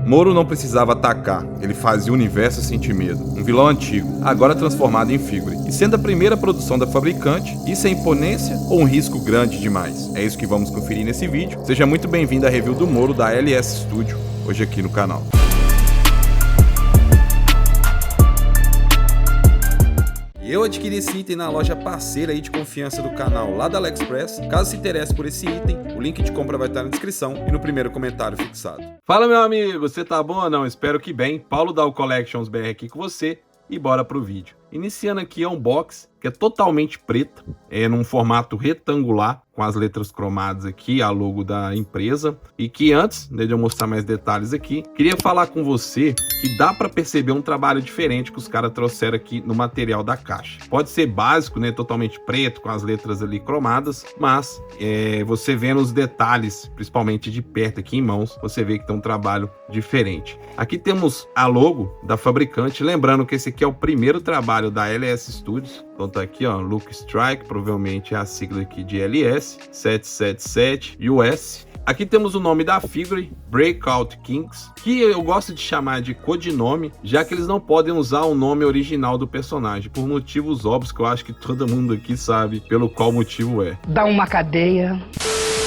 Moro não precisava atacar, ele fazia o universo sentir medo. Um vilão antigo, agora transformado em Figure. E sendo a primeira produção da fabricante, isso é imponência ou um risco grande demais? É isso que vamos conferir nesse vídeo. Seja muito bem-vindo à review do Moro da LS Studio, hoje aqui no canal. Eu adquiri esse item na loja parceira aí de confiança do canal, lá da AliExpress. Caso se interesse por esse item, o link de compra vai estar na descrição e no primeiro comentário fixado. Fala, meu amigo, você tá bom ou não? Espero que bem. Paulo da Collections BR aqui com você e bora pro vídeo. Iniciando aqui a unboxing, que é totalmente preta, é num formato retangular, com as letras cromadas aqui, a logo da empresa, e que antes de eu mostrar mais detalhes aqui, queria falar com você que dá para perceber um trabalho diferente que os caras trouxeram aqui no material da caixa. Pode ser básico, né, totalmente preto, com as letras ali cromadas, mas você vendo os detalhes, principalmente de perto aqui em mãos, você vê que tem um trabalho diferente. Aqui temos a logo da fabricante, lembrando que esse aqui é o primeiro trabalho da LS Studios. Então tá aqui, ó, Look Strike, provavelmente é a sigla aqui de LS 777 US. Aqui temos o nome da Figure, Breakout Kings, que eu gosto de chamar de codinome, já que eles não podem usar o nome original do personagem, por motivos óbvios que eu acho que todo mundo aqui sabe pelo qual motivo é. Dá uma cadeia.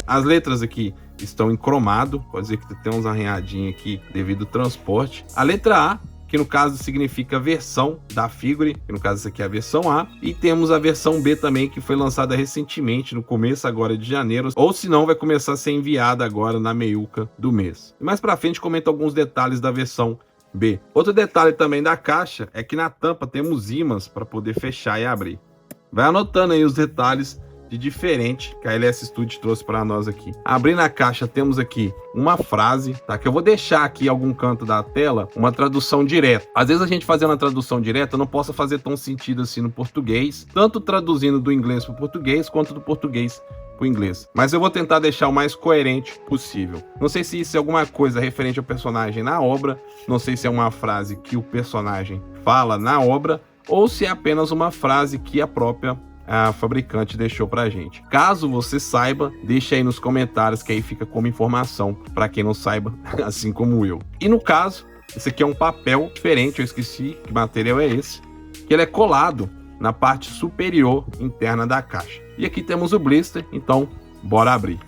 As letras aqui estão em cromado, pode dizer que tem uns arranhadinhos aqui devido ao transporte. A letra A, que no caso significa versão da Figure, que no caso essa aqui é a versão A, e temos a versão B também, que foi lançada recentemente, no começo agora de janeiro, ou se não vai começar a ser enviada agora na meiuca do mês. E mais pra frente comento alguns detalhes da versão B. Outro detalhe também da caixa é que na tampa temos ímãs para poder fechar e abrir. Vai anotando aí os detalhes de diferente que a LS Studio trouxe para nós aqui. Abrindo a caixa, temos aqui uma frase, tá? Que eu vou deixar aqui em algum canto da tela uma tradução direta. Às vezes a gente fazendo a tradução direta não possa fazer tão sentido assim no português, tanto traduzindo do inglês para o português, quanto do português para o inglês. Mas eu vou tentar deixar o mais coerente possível. Não sei se isso é alguma coisa referente ao personagem na obra, não sei se é uma frase que o personagem fala na obra, ou se é apenas uma frase que a fabricante deixou pra gente. Caso você saiba, deixa aí nos comentários que aí fica como informação para quem não saiba, assim como eu. E no caso, esse aqui é um papel diferente, eu esqueci que material é esse, que ele é colado na parte superior interna da caixa. E aqui temos o blister, então bora abrir.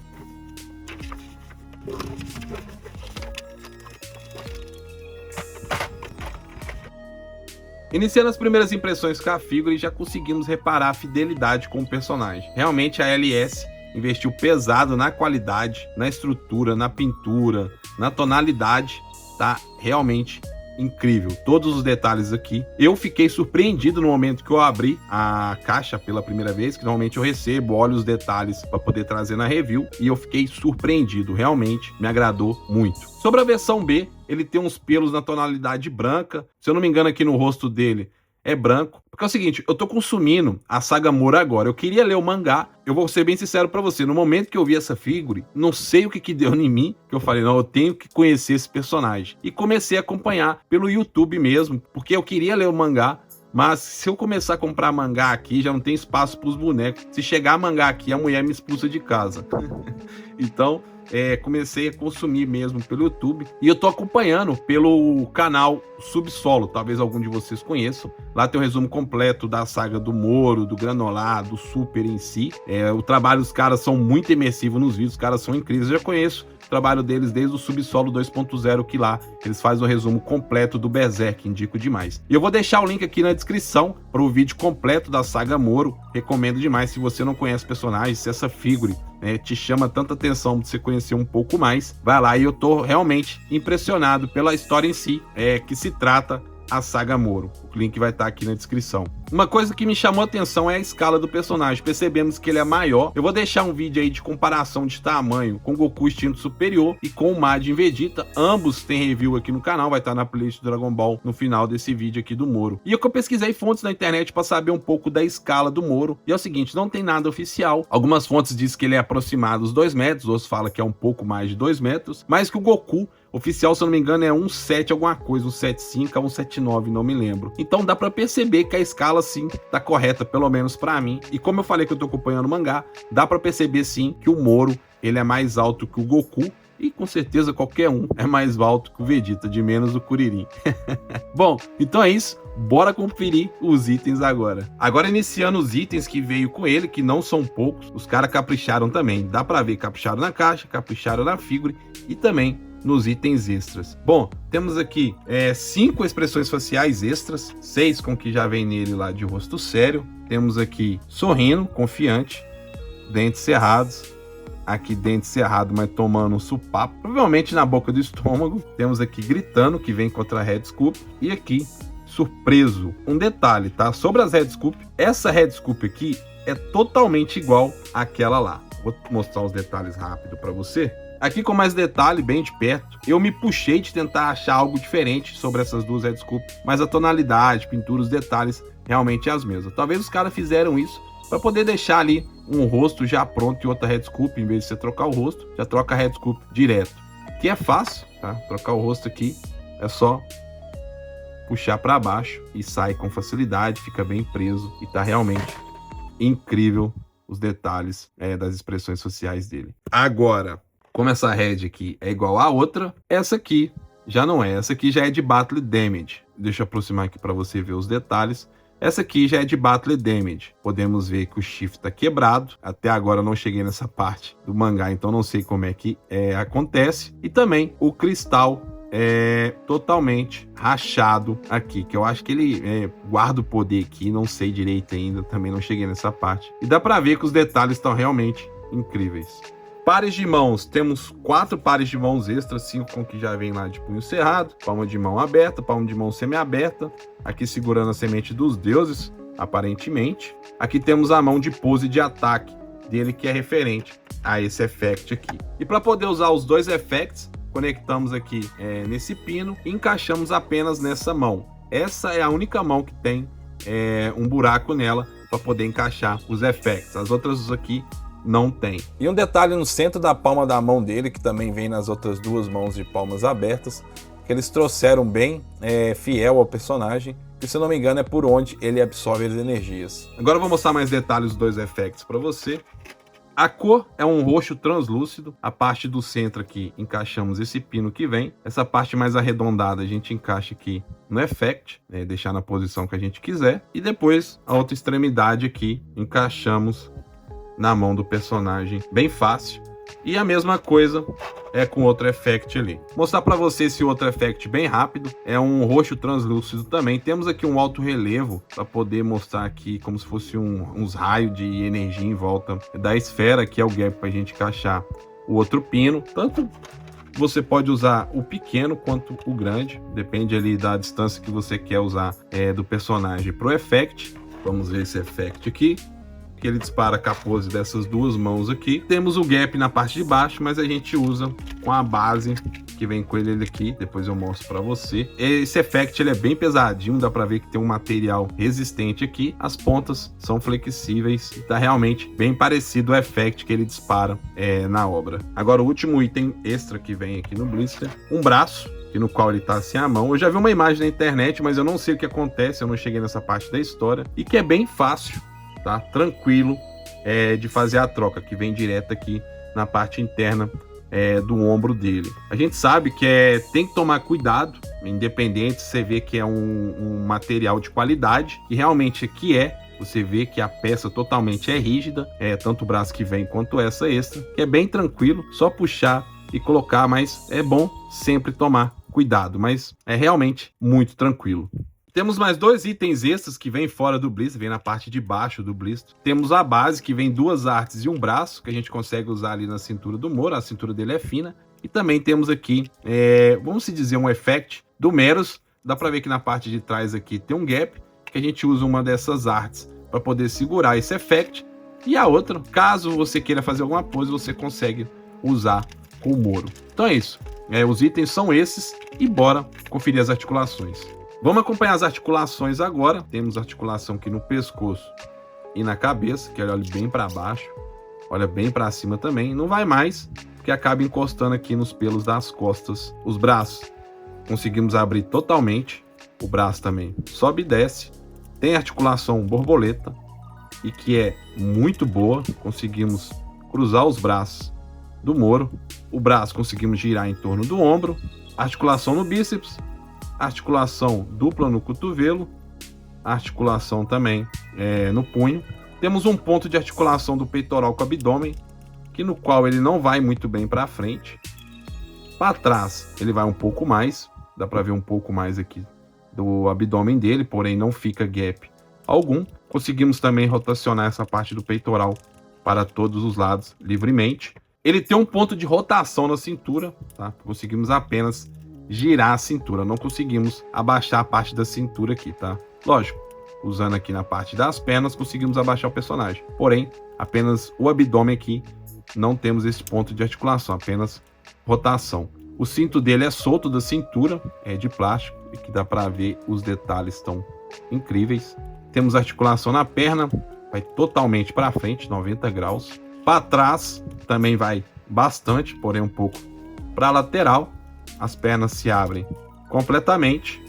Iniciando as primeiras impressões com a Figure, já conseguimos reparar a fidelidade com o personagem. Realmente a LS investiu pesado na qualidade, na estrutura, na pintura, na tonalidade. Tá realmente incrível. Todos os detalhes aqui. Eu fiquei surpreendido no momento que eu abri a caixa pela primeira vez, que normalmente eu recebo, olho os detalhes para poder trazer na review, e eu fiquei surpreendido. Realmente me agradou muito. Sobre a versão B, ele tem uns pelos na tonalidade branca. Se eu não me engano, aqui no rosto dele é branco. Porque é o seguinte, eu tô consumindo a saga Moro agora. Eu queria ler o mangá. Eu vou ser bem sincero pra você. No momento que eu vi essa Figure, não sei o que deu em mim, que eu falei, não, eu tenho que conhecer esse personagem. E comecei a acompanhar pelo YouTube mesmo, porque eu queria ler o mangá. Mas se eu começar a comprar mangá aqui, já não tem espaço pros bonecos. Se chegar mangá aqui, a mulher me expulsa de casa. Então, comecei a consumir mesmo pelo YouTube. E eu tô acompanhando pelo canal Subsolo, talvez algum de vocês conheçam. Lá tem um resumo completo da saga do Moro, do Granular, do Super em si. O trabalho dos caras são muito imersivo nos vídeos, os caras são incríveis. Eu já conheço o trabalho deles desde o Subsolo 2.0, que lá eles fazem o resumo completo do Berserk, indico demais. E eu vou deixar o link aqui na descrição para o vídeo completo da saga Moro. Recomendo demais. Se você não conhece personagens, se essa Figure te chama tanta atenção de você conhecer um pouco mais, vai lá. E eu tô realmente impressionado pela história em si, que se trata a saga Moro. O link vai estar aqui na descrição. Uma coisa que me chamou a atenção é a escala do personagem. Percebemos que ele é maior. Eu vou deixar um vídeo aí de comparação de tamanho com Goku Instinto Superior e com o Majin Vegeta. Ambos têm review aqui no canal, vai estar na playlist do Dragon Ball no final desse vídeo aqui do Moro. E eu pesquisei fontes na internet para saber um pouco da escala do Moro. E é o seguinte, não tem nada oficial. Algumas fontes dizem que ele é aproximado dos 2 metros, outros falam que é um pouco mais de 2 metros, mas que o Goku oficial, se eu não me engano, é 1,7 alguma coisa, 1,75 a 1,79, não me lembro. Então dá pra perceber que a escala sim tá correta, pelo menos pra mim. E como eu falei que eu tô acompanhando o mangá, dá pra perceber sim que o Moro, ele é mais alto que o Goku. E com certeza qualquer um é mais alto que o Vegeta, de menos o Kuririn. Bom, então é isso. Bora conferir os itens agora. Agora iniciando os itens que veio com ele, que não são poucos. Os caras capricharam também. Dá pra ver, capricharam na caixa, capricharam na figura e também nos itens extras. Bom, temos aqui 5 expressões faciais extras, 6 com que já vem nele lá de rosto sério. Temos aqui sorrindo, confiante, dentes cerrados. Aqui dente cerrado, mas tomando um supapo, provavelmente na boca do estômago. Temos aqui gritando, que vem contra a Red Scoop. E aqui, surpreso. Um detalhe, tá? Sobre as Red Scoop, essa Red Scoop aqui é totalmente igual àquela lá. Vou mostrar os detalhes rápido para você. Aqui com mais detalhe, bem de perto, eu me puxei de tentar achar algo diferente sobre essas duas Red Scoop, mas a tonalidade, pintura, os detalhes, realmente é as mesmas. Talvez os caras fizeram isso para poder deixar ali um rosto já pronto e outra Red Scoop, em vez de você trocar o rosto, já troca a Red Scoop direto. Que é fácil, tá? Trocar o rosto aqui é só puxar para baixo e sai com facilidade, fica bem preso e tá realmente incrível os detalhes das expressões sociais dele. Agora, como essa Red aqui é igual à outra, essa aqui já não é. Essa aqui já é de Battle Damage. Deixa eu aproximar aqui para você ver os detalhes. Essa aqui já é de Battle Damage. Podemos ver que o Shift está quebrado. Até agora eu não cheguei nessa parte do mangá, então não sei como é que acontece. E também o cristal é totalmente rachado aqui, que eu acho que ele guarda o poder aqui, não sei direito ainda, também não cheguei nessa parte. E dá para ver que os detalhes estão realmente incríveis. Pares de mãos, temos 4 pares de mãos extras, 5 com que já vem lá de punho cerrado, palma de mão aberta, palma de mão semi-aberta, aqui segurando a semente dos deuses, aparentemente. Aqui temos a mão de pose de ataque dele, que é referente a esse effect aqui. E para poder usar os dois effects, conectamos aqui nesse pino e encaixamos apenas nessa mão. Essa é a única mão que tem um buraco nela para poder encaixar os effects. As outras aqui não tem. E um detalhe no centro da palma da mão dele, que também vem nas outras duas mãos de palmas abertas, que eles trouxeram bem fiel ao personagem, que se não me engano é por onde ele absorve as energias. Agora eu vou mostrar mais detalhes dos dois effects para você. A cor é um roxo translúcido. A parte do centro aqui encaixamos esse pino que vem. Essa parte mais arredondada a gente encaixa aqui no effect, deixar na posição que a gente quiser. E depois a outra extremidade aqui encaixamos na mão do personagem, bem fácil. E a mesma coisa com outro effect ali. Mostrar para você esse outro effect bem rápido. É um roxo translúcido também. Temos aqui um alto relevo para poder mostrar aqui como se fosse uns raios de energia em volta da esfera, que é o gap para a gente encaixar o outro pino. Tanto você pode usar o pequeno quanto o grande, depende ali da distância que você quer usar do personagem pro effect. Vamos ver esse effect aqui, que ele dispara com a pose dessas duas mãos aqui. Temos o gap na parte de baixo, mas a gente usa com a base que vem com ele aqui. Depois eu mostro para você. Esse effect ele é bem pesadinho, dá para ver que tem um material resistente aqui. As pontas são flexíveis e tá realmente bem parecido ao effect que ele dispara na obra. Agora o último item extra que vem aqui no blister, um braço, que no qual ele tá sem a mão. Eu já vi uma imagem na internet, mas eu não sei o que acontece, eu não cheguei nessa parte da história, e que é bem fácil, tá? Tranquilo de fazer a troca, que vem direto aqui na parte interna do ombro dele. A gente sabe que tem que tomar cuidado, independente se você vê que é um material de qualidade, que realmente aqui você vê que a peça totalmente é rígida, tanto o braço que vem quanto essa extra, que é bem tranquilo, só puxar e colocar, mas é bom sempre tomar cuidado, mas é realmente muito tranquilo. Temos mais 2 itens extras que vêm fora do blister, vem na parte de baixo do blister. Temos a base, que vem 2 artes e um braço, que a gente consegue usar ali na cintura do Moro, a cintura dele é fina. E também temos aqui, vamos dizer, um effect do Meros. Dá para ver que na parte de trás aqui tem um gap, que a gente usa uma dessas artes para poder segurar esse effect. E a outra, caso você queira fazer alguma pose, você consegue usar com o Moro. Então é isso, os itens são esses e bora conferir as articulações. Vamos acompanhar as articulações agora. Temos articulação aqui no pescoço e na cabeça, que ele olha bem para baixo, olha bem para cima também. Não vai mais, porque acaba encostando aqui nos pelos das costas. Os braços, conseguimos abrir totalmente. O braço também sobe e desce. Tem articulação borboleta, e que é muito boa. Conseguimos cruzar os braços do Moro. O braço conseguimos girar em torno do ombro, articulação no bíceps, articulação dupla no cotovelo, articulação também no punho. Temos um ponto de articulação do peitoral com o abdômen, que no qual ele não vai muito bem para frente. Para trás ele vai um pouco mais, dá para ver um pouco mais aqui do abdômen dele, porém não fica gap algum. Conseguimos também rotacionar essa parte do peitoral para todos os lados livremente. Ele tem um ponto de rotação na cintura, tá? Conseguimos apenas girar a cintura, não conseguimos abaixar a parte da cintura aqui, tá? Lógico, usando aqui na parte das pernas, conseguimos abaixar o personagem. Porém, apenas o abdômen aqui, não temos esse ponto de articulação, apenas rotação. O cinto dele é solto da cintura, é de plástico, e que dá para ver os detalhes estão incríveis. Temos articulação na perna, vai totalmente para frente, 90 graus. Para trás também vai bastante, porém um pouco para a lateral. As pernas se abrem completamente,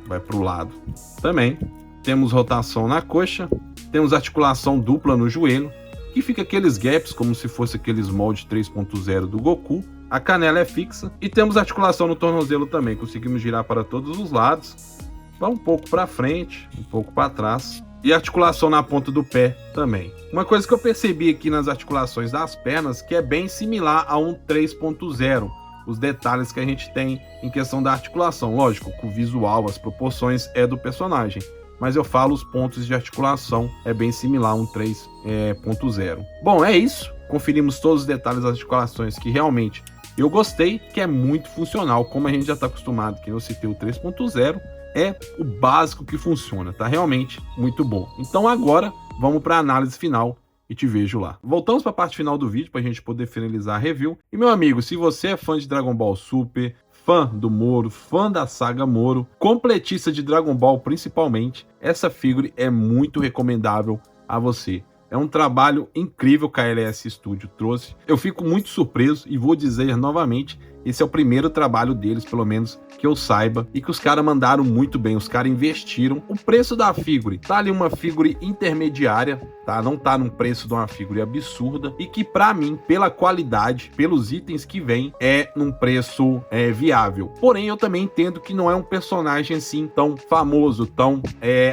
vai para o lado também. Temos rotação na coxa, temos articulação dupla no joelho, que fica aqueles gaps como se fosse aqueles molde 3.0 do Goku. A canela é fixa e temos articulação no tornozelo também. Conseguimos girar para todos os lados, vai um pouco para frente, um pouco para trás. E articulação na ponta do pé também. Uma coisa que eu percebi aqui nas articulações das pernas, que é bem similar a um 3.0. Os detalhes que a gente tem em questão da articulação. Lógico, que o visual, as proporções é do personagem. Mas eu falo os pontos de articulação, é bem similar a um 3.0. Bom, é isso. Conferimos todos os detalhes das articulações que realmente eu gostei, que é muito funcional. Como a gente já está acostumado, que eu citei o 3.0, é o básico que funciona, tá realmente muito bom. Então agora vamos para a análise final e te vejo lá. Voltamos para a parte final do vídeo para a gente poder finalizar a review. E meu amigo, se você é fã de Dragon Ball Super, fã do Moro, fã da saga Moro, completista de Dragon Ball principalmente, essa figure é muito recomendável a você. É um trabalho incrível que a LS Studio trouxe. Eu fico muito surpreso e vou dizer novamente, esse é o primeiro trabalho deles, pelo menos que eu saiba, e que os caras mandaram muito bem, os caras investiram. O preço da figure tá ali uma figure intermediária, tá? Não tá num preço de uma figure absurda, e que pra mim, pela qualidade, pelos itens que vem, é num preço viável. Porém, eu também entendo que não é um personagem assim tão famoso, tão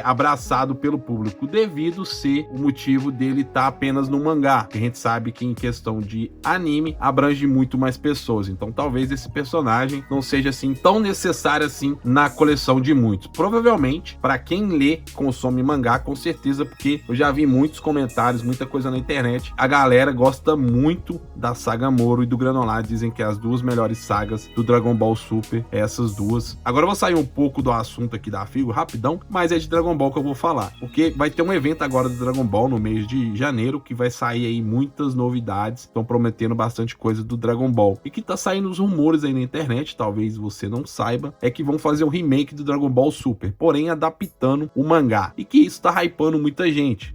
abraçado pelo público, devido ser o motivo dele tá apenas no mangá, que a gente sabe que em questão de anime abrange muito mais pessoas, então talvez esse personagem não seja assim tão necessário assim na coleção de muitos. Provavelmente, para quem lê, consome mangá, com certeza, porque eu já vi muitos comentários, muita coisa na internet. A galera gosta muito da saga Moro e do Granolade, dizem que é as duas melhores sagas do Dragon Ball Super, essas duas. Agora eu vou sair um pouco do assunto aqui da figura, rapidão, mas é de Dragon Ball que eu vou falar, porque vai ter um evento agora do Dragon Ball no mês de janeiro, que vai sair aí muitas novidades, estão prometendo bastante coisa do Dragon Ball, e que tá saindo os rumores aí na internet, talvez você não saiba, é que vão fazer um remake do Dragon Ball Super, porém adaptando o mangá, e que isso tá hypando muita gente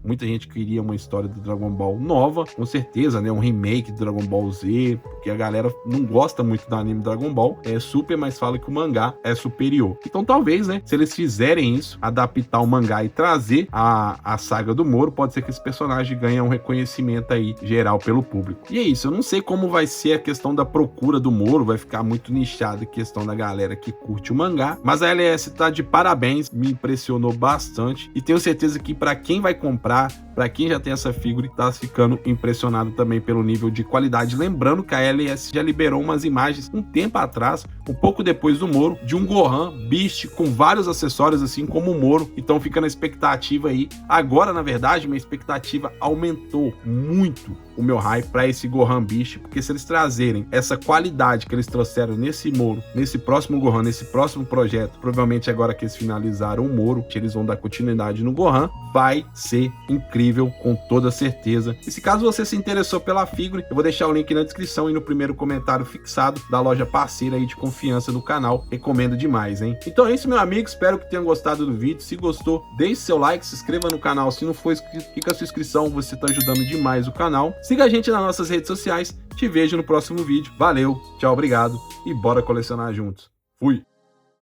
queria uma história do Dragon Ball nova, com certeza, né, um remake do Dragon Ball Z, porque a galera não gosta muito do anime Dragon Ball Super, mas fala que o mangá é superior. Então talvez, né, se eles fizerem isso, adaptar o mangá e trazer a saga do Moro, pode ser que esse personagem ganhe um reconhecimento aí geral pelo público. E é isso, eu não sei como vai ser a questão da procura do Moro, vai ficar muito nichada a questão da galera que curte o mangá, mas a LS tá de parabéns, me impressionou bastante e tenho certeza que para quem vai comprar, para quem já tem essa figura, tá ficando impressionado também pelo nível de qualidade. Lembrando que a LS já liberou umas imagens um tempo atrás, um pouco depois do Moro, de um Gohan Beast com vários acessórios assim como o Moro, então fica na expectativa aí. Agora, na verdade, minha expectativa aumentou muito o meu hype para esse Gohan Beast, porque se eles trazerem essa qualidade que eles trouxeram nesse Moro, nesse próximo Gohan, nesse próximo projeto, provavelmente agora que eles finalizaram o Moro, que eles vão dar continuidade no Gohan, vai ser incrível com toda certeza. E se caso você se interessou pela figura, eu vou deixar o link na descrição e no primeiro comentário fixado da loja parceira aí de confiança do canal, recomendo demais, hein? Então é isso, meu amigo, espero que tenham gostado do vídeo. Se gostou, deixe seu like, se inscreva no canal, se não for inscrito, fica a sua inscrição, você tá ajudando demais o canal. Siga a gente nas nossas redes sociais, te vejo no próximo vídeo. Valeu, tchau, obrigado e bora colecionar juntos. Fui!